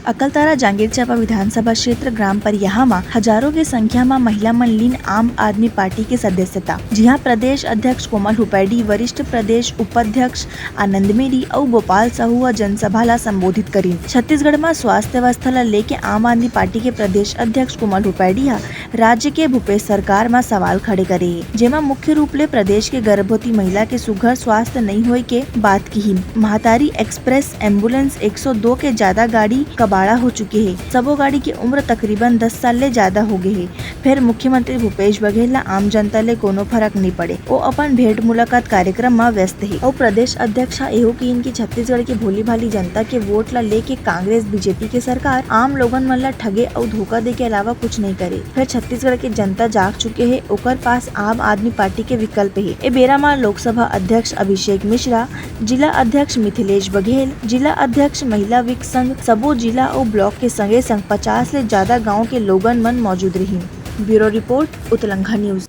अकलतरा जांगीर चांपा विधानसभा क्षेत्र ग्राम परियाहा में हजारों की संख्या में महिला मन लीन आम आदमी पार्टी के सदस्यता। जहां प्रदेश अध्यक्ष कोमल हुपैडी, वरिष्ठ प्रदेश उपाध्यक्ष आनंद मेरी और गोपाल साहू जनसभा ला संबोधित करी। छत्तीसगढ़ में स्वास्थ्य व्यवस्था ला लेके आम आदमी पार्टी के प्रदेश अध्यक्ष कोमल हुपैडी राज्य के भूपेश सरकार में सवाल खड़े करे, जेमा मुख्य रूप ले प्रदेश के गर्भवती महिला के सुघर स्वास्थ्य नहीं होए के बात की। महतारी एक्सप्रेस एम्बुलेंस 102 के ज्यादा गाड़ी कबाड़ा हो चुके हैं। सबो गाड़ी की उम्र तकरीबन 10 साल ले ज्यादा हो गए है। फिर मुख्यमंत्री भूपेश बघेल ला आम जनता ले कोनो फर्क नहीं पड़े। वो अपन भेंट मुलाकात कार्यक्रम में व्यस्त है और प्रदेश अध्यक्ष एहो की इनकी छत्तीसगढ़ की भोली भाली जनता के वोट ला लेके कांग्रेस बीजेपी के सरकार आम लोगन मन ला ठगे और धोखा दे के अलावा कुछ नहीं करे। फिर छत्तीसगढ़ के जनता जाग चुके है, ओकर पास आम आदमी पार्टी के विकल्प है। ए बेरा में लोकसभा अध्यक्ष अभिषेक मिश्रा, जिला अध्यक्ष मिथिलेश बघेल, जिला अध्यक्ष महिला विक संघ, सबो जिला और ब्लॉक के संगे संग 50 ले ज्यादा गाँव के लोगन मन मौजूद रही। ब्यूरो रिपोर्ट, उत्तलंघा न्यूज।